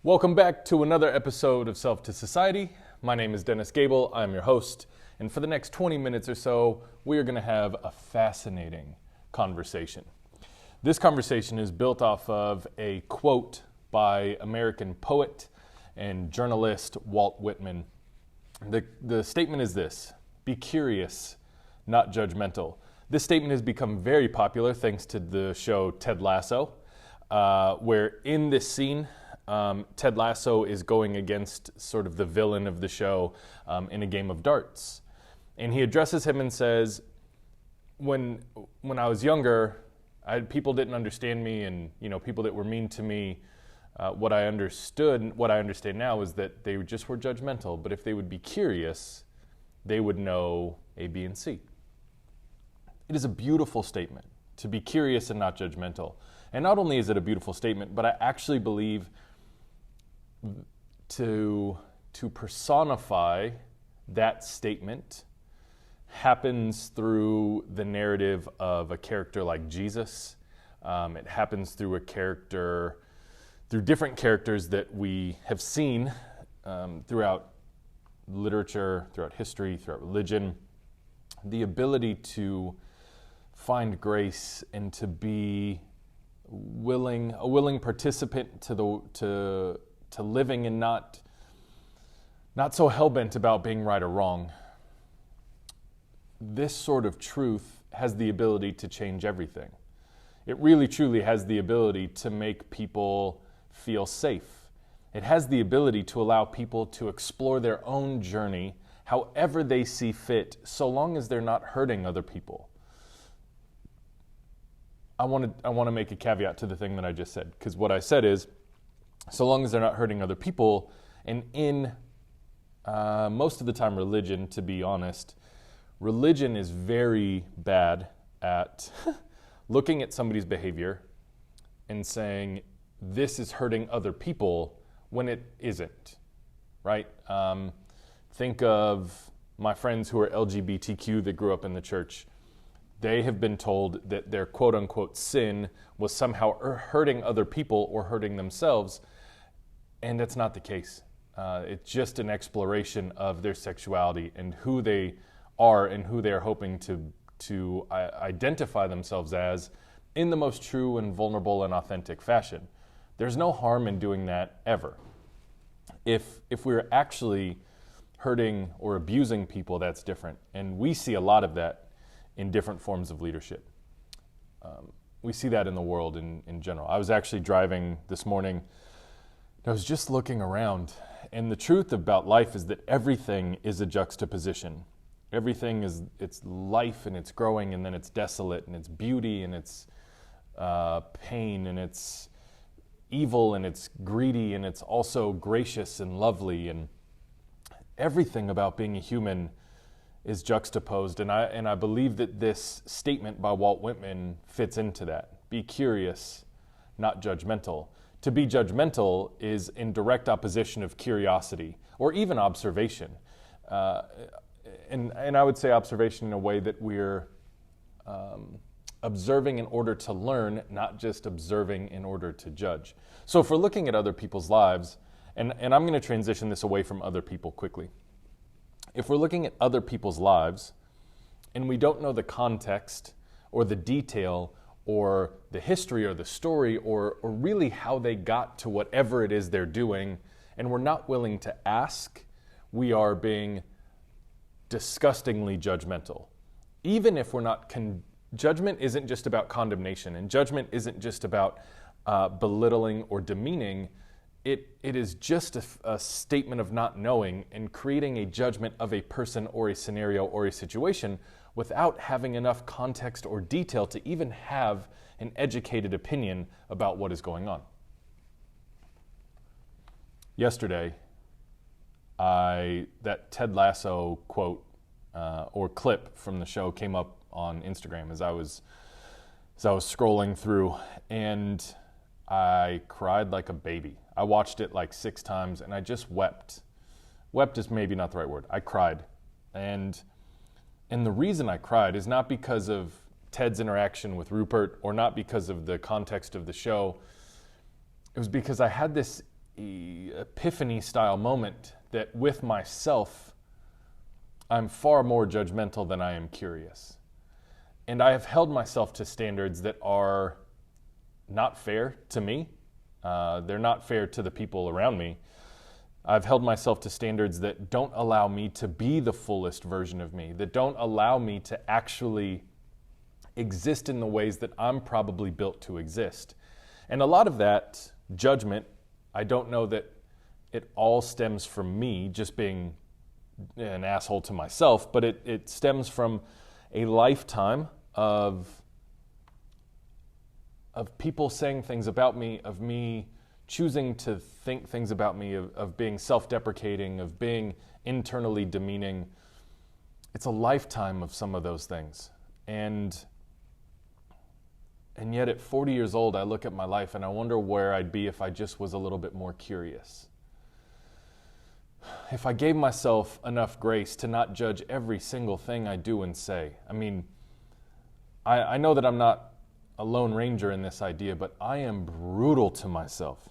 Welcome back to another episode of Self to Society. My name is Dennis Gable. I'm your host. And for the next 20 minutes or so, we are going to have a fascinating conversation. This conversation is built off of a quote by American poet and journalist Walt Whitman. The statement is this: be curious, not judgmental. This statement has become very popular thanks to the show Ted Lasso, where in this scene, Ted Lasso is going against sort of the villain of the show in a game of darts. And he addresses him and says, when I was younger, people didn't understand me, and people that were mean to me, what I understand now is that they just were judgmental. But if they would be curious, they would know A, B, and C. It is a beautiful statement, to be curious and not judgmental. And not only is it a beautiful statement, but I actually believe to personify that statement happens through the narrative of a character like Jesus. It happens through different characters that we have seen throughout literature, throughout history, throughout religion. The ability to find grace and to be a willing participant to living and not so hell-bent about being right or wrong. This sort of truth has the ability to change everything. It really truly has the ability to make people feel safe. It has the ability to allow people to explore their own journey however they see fit, so long as they're not hurting other people. I want to make a caveat to the thing that I just said, because what I said is, so long as they're not hurting other people, and in most of the time religion, to be honest, religion is very bad at looking at somebody's behavior and saying, this is hurting other people, when it isn't, right? Think of my friends who are LGBTQ that grew up in the church. They have been told that their quote-unquote sin was somehow hurting other people or hurting themselves, and that's not the case. It's just an exploration of their sexuality and who they are and who they are hoping to identify themselves as in the most true and vulnerable and authentic fashion. There's no harm in doing that ever. If we're actually hurting or abusing people, that's different. And we see a lot of that in different forms of leadership. We see that in the world in general. I was actually driving this morning. I was just looking around, and the truth about life is that everything is a juxtaposition. Everything it's life, and it's growing, and then it's desolate, and it's beauty, and it's pain, and it's evil, and it's greedy, and it's also gracious and lovely, and everything about being a human is juxtaposed, and I believe that this statement by Walt Whitman fits into that. Be curious, not judgmental. To be judgmental is in direct opposition of curiosity or even observation. And I would say observation in a way that we're observing in order to learn, not just observing in order to judge. So if we're looking at other people's lives, and I'm going to transition this away from other people quickly. If we're looking at other people's lives and we don't know the context or the detail or the history or the story or really how they got to whatever it is they're doing, and we're not willing to ask, we are being disgustingly judgmental. Even if we're not, judgment isn't just about condemnation, and judgment isn't just about belittling or demeaning. It is just a statement of not knowing and creating a judgment of a person or a scenario or a situation without having enough context or detail to even have an educated opinion about what is going on. Yesterday, that Ted Lasso quote or clip from the show came up on Instagram as I was scrolling through, and I cried like a baby. I watched it like 6 times, and I just wept. Wept is maybe not the right word. I cried. And the reason I cried is not because of Ted's interaction with Rupert or not because of the context of the show. It was because I had this epiphany style moment that with myself, I'm far more judgmental than I am curious. And I have held myself to standards that are not fair to me. They're not fair to the people around me. I've held myself to standards that don't allow me to be the fullest version of me, that don't allow me to actually exist in the ways that I'm probably built to exist. And a lot of that judgment, I don't know that it all stems from me just being an asshole to myself, but it stems from a lifetime of people saying things about me, of me choosing to think things about me, of being self-deprecating, of being internally demeaning. It's a lifetime of some of those things. And yet at 40 years old, I look at my life and I wonder where I'd be if I just was a little bit more curious. If I gave myself enough grace to not judge every single thing I do and say. I mean, I know that I'm not a lone ranger in this idea, but I am brutal to myself.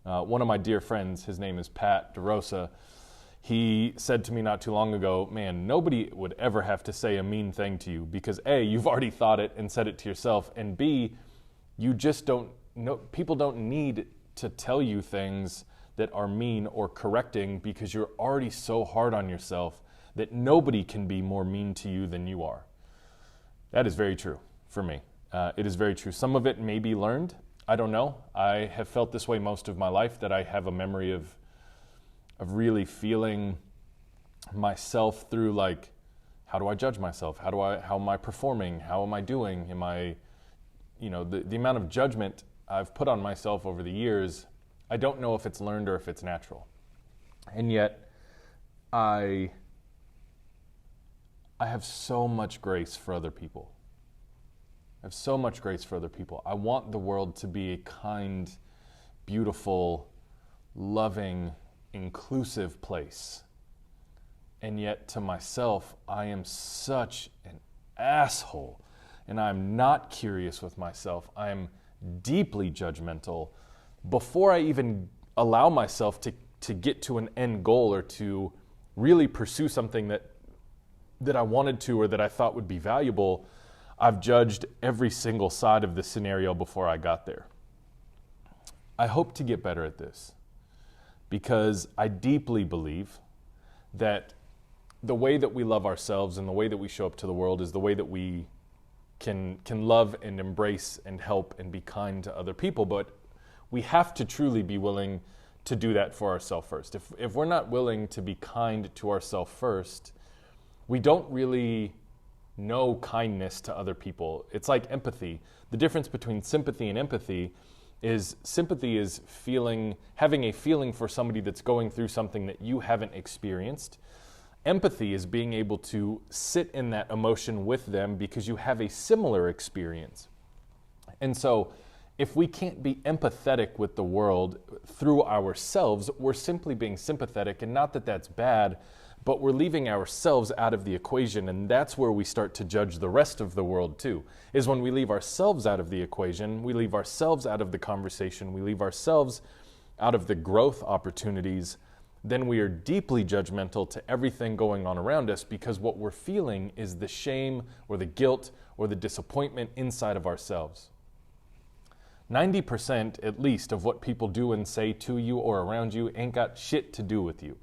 One of my dear friends, his name is Pat DeRosa, he said to me not too long ago, man, nobody would ever have to say a mean thing to you because A, you've already thought it and said it to yourself, and B, you just don't know, people don't need to tell you things that are mean or correcting because you're already so hard on yourself that nobody can be more mean to you than you are. That is very true for me. It is very true. Some of it may be learned. I don't know. I have felt this way most of my life, that I have a memory of really feeling myself through, like, how do I judge myself? How am I performing? How am I doing? Am I, the amount of judgment I've put on myself over the years, I don't know if it's learned or if it's natural. And yet, I have so much grace for other people. I have so much grace for other people. I want the world to be a kind, beautiful, loving, inclusive place. And yet to myself, I am such an asshole. And I'm not curious with myself. I am deeply judgmental before I even allow myself to get to an end goal or to really pursue something that I wanted to or that I thought would be valuable. I've judged every single side of the scenario before I got there. I hope to get better at this because I deeply believe that the way that we love ourselves and the way that we show up to the world is the way that we can love and embrace and help and be kind to other people. But we have to truly be willing to do that for ourselves first. If we're not willing to be kind to ourselves first, we don't really know kindness to other people. It's like empathy. The difference between sympathy and empathy is sympathy is having a feeling for somebody that's going through something that you haven't experienced. Empathy is being able to sit in that emotion with them because you have a similar experience. And so if we can't be empathetic with the world through ourselves, we're simply being sympathetic, and not that that's bad, but we're leaving ourselves out of the equation, and that's where we start to judge the rest of the world too, is when we leave ourselves out of the equation, we leave ourselves out of the conversation, we leave ourselves out of the growth opportunities, then we are deeply judgmental to everything going on around us because what we're feeling is the shame or the guilt or the disappointment inside of ourselves. 90% at least of what people do and say to you or around you ain't got shit to do with you.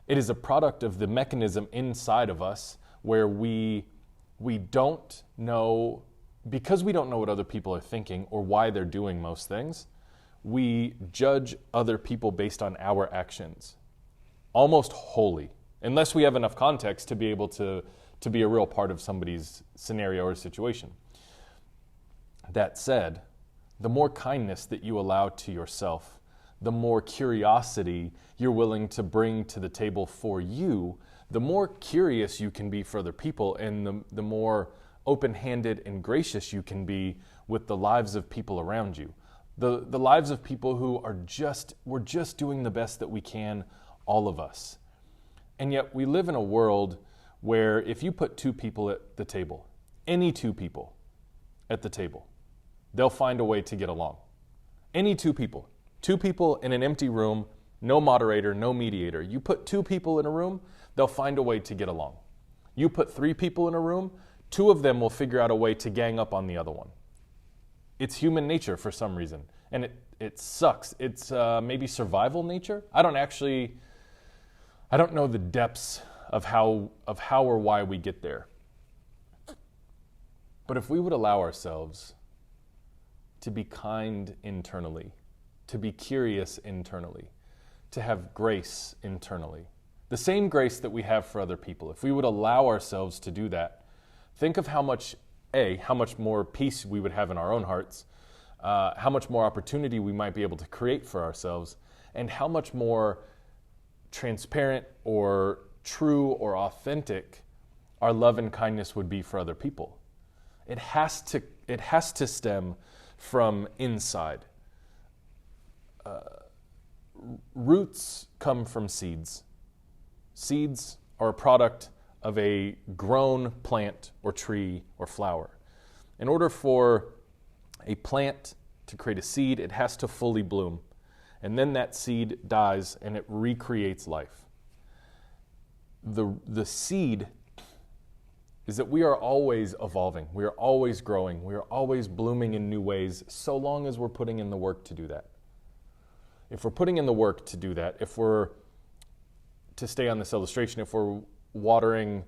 It is a product of the mechanism inside of us where we don't know, because we don't know what other people are thinking or why they're doing most things, we judge other people based on our actions, almost wholly, unless we have enough context to be able to be a real part of somebody's scenario or situation. That said, the more kindness that you allow to yourself, the more curiosity you're willing to bring to the table for you, the more curious you can be for other people, and the more open-handed and gracious you can be with the lives of people around you. The lives of people who we're just doing the best that we can, all of us. And yet we live in a world where if you put two people at the table, any two people at the table, they'll find a way to get along. Any two people. 2 people in an empty room, no moderator, no mediator. You put 2 people in a room, they'll find a way to get along. You put 3 people in a room, 2 of them will figure out a way to gang up on the other one. It's human nature for some reason, and it sucks. It's maybe survival nature. I don't know the depths of how or why we get there. But if we would allow ourselves to be kind internally, to be curious internally, to have grace internally, the same grace that we have for other people, if we would allow ourselves to do that, think of how much more peace we would have in our own hearts, how much more opportunity we might be able to create for ourselves, and how much more transparent or true or authentic our love and kindness would be for other people. It has to stem from inside. Roots come from seeds. Seeds are a product of a grown plant or tree or flower. In order for a plant to create a seed, it has to fully bloom. And then that seed dies and it recreates life. The seed is that we are always evolving. We are always growing. We are always blooming in new ways, so long as we're putting in the work to do that. If we're putting in the work to do that, if we're, to stay on this illustration, if we're watering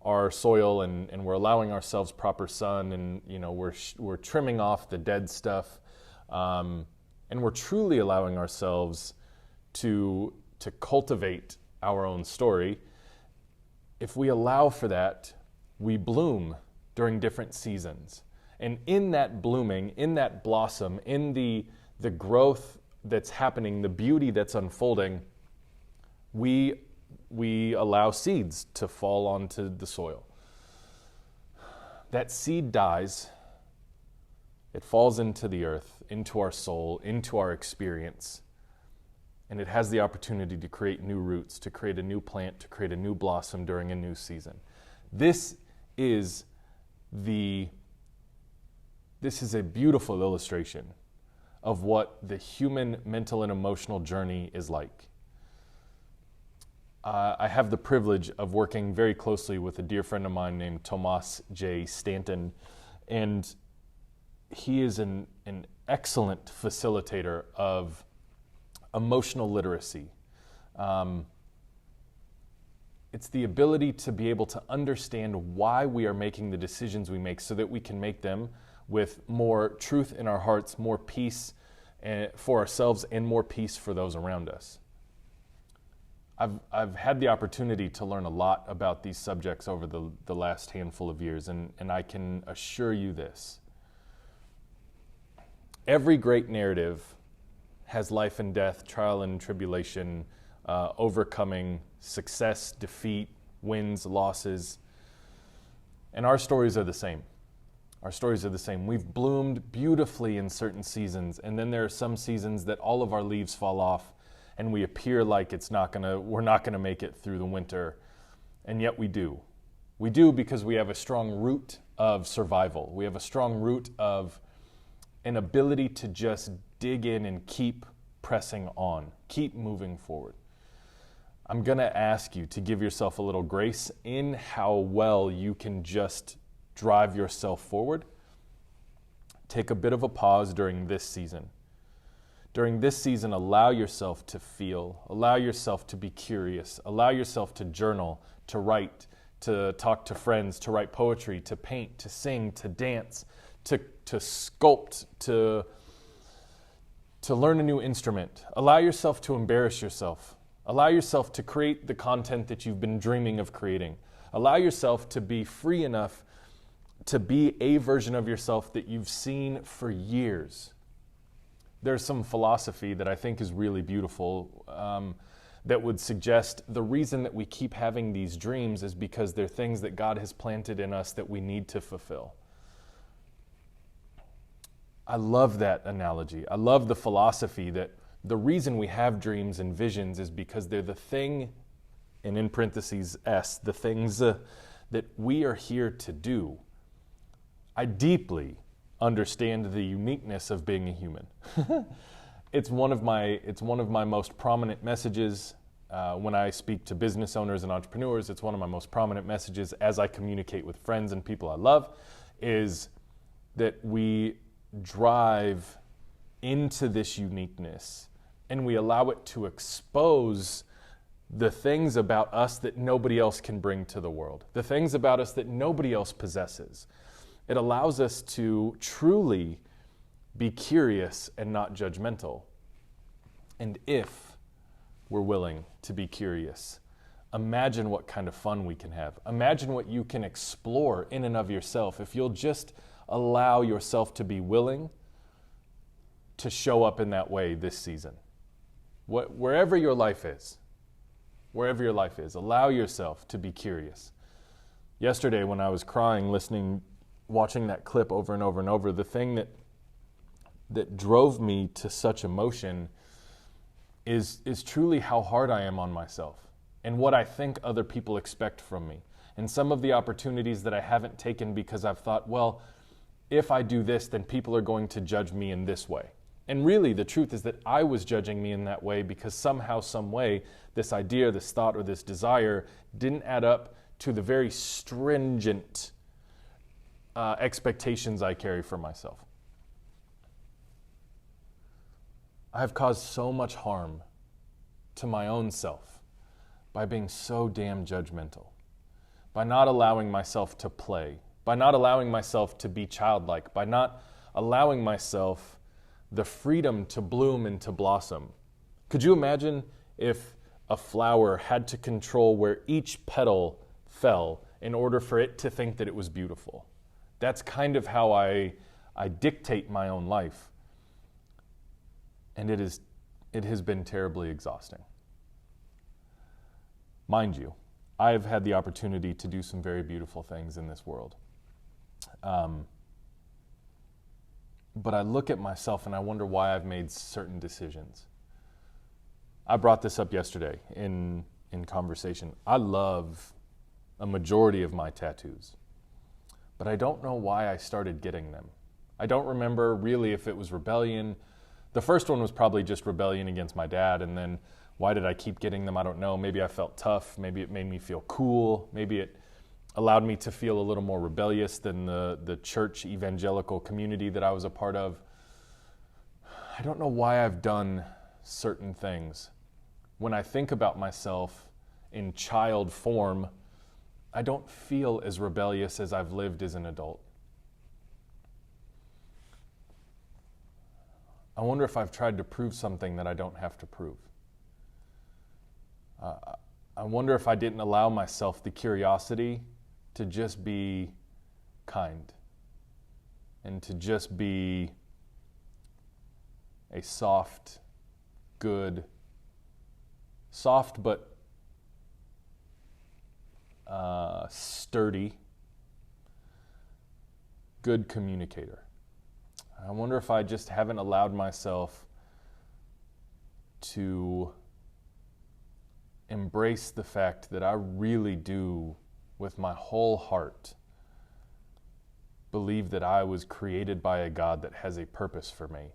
our soil and we're allowing ourselves proper sun, and we're trimming off the dead stuff, and we're truly allowing ourselves to cultivate our own story, if we allow for that, we bloom during different seasons. And in that blooming, in that blossom, in the growth that's happening, the beauty that's unfolding, we allow seeds to fall onto the soil. That seed dies, it falls into the earth, into our soul, into our experience, and it has the opportunity to create new roots, to create a new plant, to create a new blossom during a new season. This is a beautiful illustration of what the human mental and emotional journey is like. I have the privilege of working very closely with a dear friend of mine named Tomas J. Stanton, and he is an excellent facilitator of emotional literacy. It's the ability to be able to understand why we are making the decisions we make so that we can make them with more truth in our hearts, more peace for ourselves, and more peace for those around us. I've had the opportunity to learn a lot about these subjects over the last handful of years, and I can assure you this. Every great narrative has life and death, trial and tribulation, overcoming, success, defeat, wins, losses. And our stories are the same. Our stories are the same. We've bloomed beautifully in certain seasons, and then there are some seasons that all of our leaves fall off, and we appear like we're not gonna make it through the winter, and yet we do. We do because we have a strong root of survival. We have a strong root of an ability to just dig in and keep pressing on, keep moving forward. I'm gonna ask you to give yourself a little grace in how well you can just drive yourself forward. Take a bit of a pause during this season. During this season, allow yourself to feel, allow yourself to be curious, allow yourself to journal, to write, to talk to friends, to write poetry, to paint, to sing, to dance, to sculpt, to learn a new instrument. Allow yourself to embarrass yourself. Allow yourself to create the content that you've been dreaming of creating. Allow yourself to be free enough to be a version of yourself that you've seen for years. There's some philosophy that I think is really beautiful that would suggest the reason that we keep having these dreams is because they're things that God has planted in us that we need to fulfill. I love that analogy. I love the philosophy that the reason we have dreams and visions is because they're the thing, and in parentheses S, the things that we are here to do. I deeply understand the uniqueness of being a human. It's one of my most prominent messages when I speak to business owners and entrepreneurs. It's one of my most prominent messages as I communicate with friends and people I love, is that we drive into this uniqueness and we allow it to expose the things about us that nobody else can bring to the world, the things about us that nobody else possesses. It allows us to truly be curious and not judgmental. And if we're willing to be curious, imagine what kind of fun we can have. Imagine what you can explore in and of yourself if you'll just allow yourself to be willing to show up in that way this season. Wherever your life is, allow yourself to be curious. Yesterday when I was crying, watching that clip over and over and over, the thing that drove me to such emotion is truly how hard I am on myself and what I think other people expect from me. And some of the opportunities that I haven't taken because I've thought, well, if I do this, then people are going to judge me in this way. And really, the truth is that I was judging me in that way because somehow, some way, this idea, this thought, or this desire didn't add up to the very stringent expectations I carry for myself. I have caused so much harm to my own self by being so damn judgmental, by not allowing myself to play, by not allowing myself to be childlike, by not allowing myself the freedom to bloom and to blossom. Could you imagine if a flower had to control where each petal fell in order for it to think that it was beautiful? That's kind of how I dictate my own life. And it has been terribly exhausting. Mind you, I've had the opportunity to do some very beautiful things in this world. But I look at myself and I wonder why I've made certain decisions. I brought this up yesterday in conversation. I love a majority of my tattoos, but I don't know why I started getting them. I don't remember really if it was rebellion. The first one was probably just rebellion against my dad, and then why did I keep getting them? I don't know. Maybe I felt tough. Maybe it made me feel cool. Maybe it allowed me to feel a little more rebellious than the church evangelical community that I was a part of. I don't know why I've done certain things. When I think about myself in child form, I don't feel as rebellious as I've lived as an adult. I wonder if I've tried to prove something that I don't have to prove. I wonder if I didn't allow myself the curiosity to just be kind and to just be a soft, good, soft but sturdy, good communicator. I wonder if I just haven't allowed myself to embrace the fact that I really do, with my whole heart, believe that I was created by a God that has a purpose for me.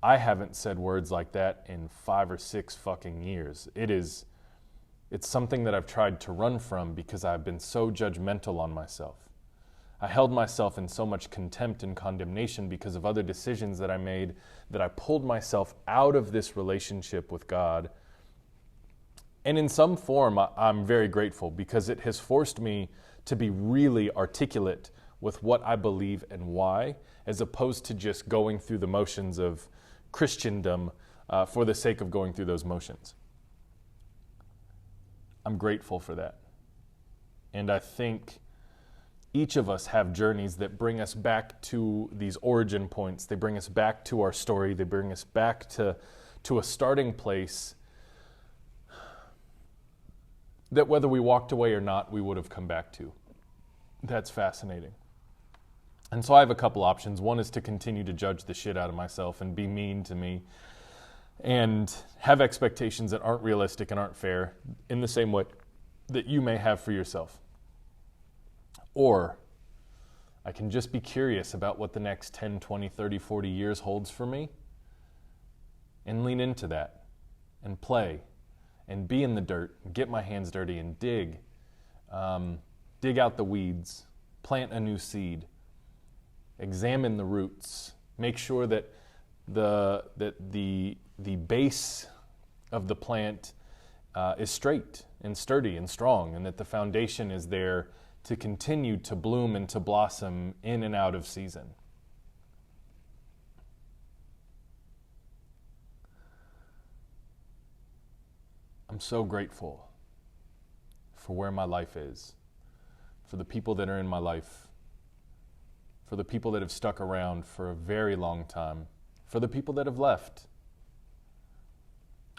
I haven't said words like that in 5 or 6 fucking years. It's something that I've tried to run from because I've been so judgmental on myself. I held myself in so much contempt and condemnation because of other decisions that I made that I pulled myself out of this relationship with God. And in some form, I'm very grateful because it has forced me to be really articulate with what I believe and why, as opposed to just going through the motions of Christendom for the sake of going through those motions. I'm grateful for that. And I think each of us have journeys that bring us back to these origin points. They bring us back to our story. They bring us back to a starting place that whether we walked away or not, we would have come back to. That's fascinating. And so I have a couple options. One is to continue to judge the shit out of myself and be mean to me and have expectations that aren't realistic and aren't fair in the same way that you may have for yourself. Or I can just be curious about what the next 10, 20, 30, 40 years holds for me and lean into that and play and be in the dirt, get my hands dirty and dig out the weeds, plant a new seed, examine the roots, make sure that the base of the plant is straight and sturdy and strong, and that the foundation is there to continue to bloom and to blossom in and out of season. I'm so grateful for where my life is, for the people that are in my life, for the people that have stuck around for a very long time, for the people that have left.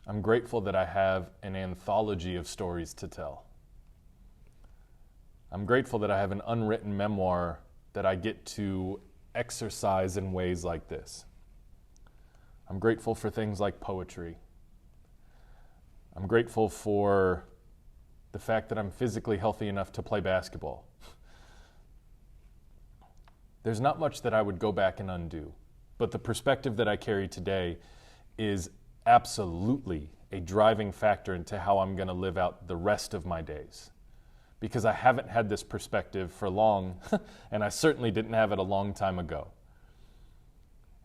I'm grateful that I have an anthology of stories to tell. I'm grateful that I have an unwritten memoir that I get to exercise in ways like this. I'm grateful for things like poetry. I'm grateful for the fact that I'm physically healthy enough to play basketball. There's not much that I would go back and undo, but the perspective that I carry today is absolutely a driving factor into how I'm going to live out the rest of my days. Because I haven't had this perspective for long, and I certainly didn't have it a long time ago.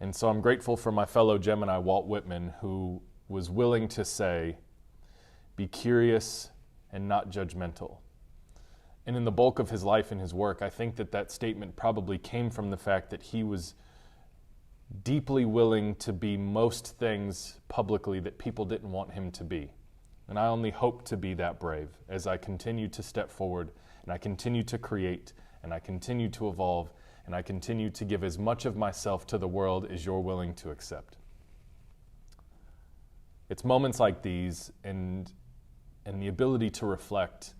And so I'm grateful for my fellow Gemini, Walt Whitman, who was willing to say, be curious and not judgmental. And in the bulk of his life and his work, I think that statement probably came from the fact that he was deeply willing to be most things publicly that people didn't want him to be. And I only hope to be that brave as I continue to step forward and I continue to create and I continue to evolve and I continue to give as much of myself to the world as you're willing to accept. It's moments like these and the ability to reflect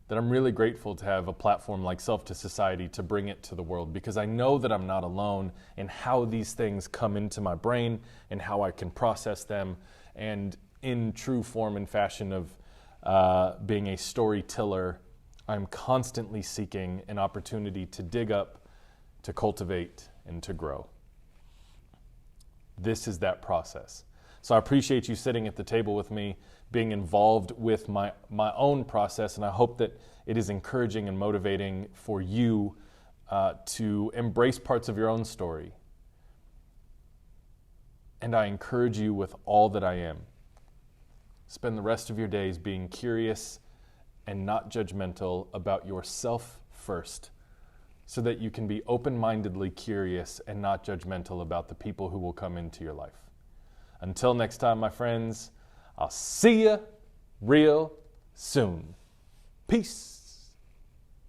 that I'm really grateful to have a platform like Self to Society to bring it to the world, because I know that I'm not alone in how these things come into my brain and how I can process them, and in true form and fashion of being a storyteller, I'm constantly seeking an opportunity to dig up, to cultivate, and to grow. This is that process. So I appreciate you sitting at the table with me, being involved with my own process, and I hope that it is encouraging and motivating for you to embrace parts of your own story. And I encourage you with all that I am. Spend the rest of your days being curious and not judgmental about yourself first, so that you can be open-mindedly curious and not judgmental about the people who will come into your life. Until next time, my friends, I'll see you real soon. Peace.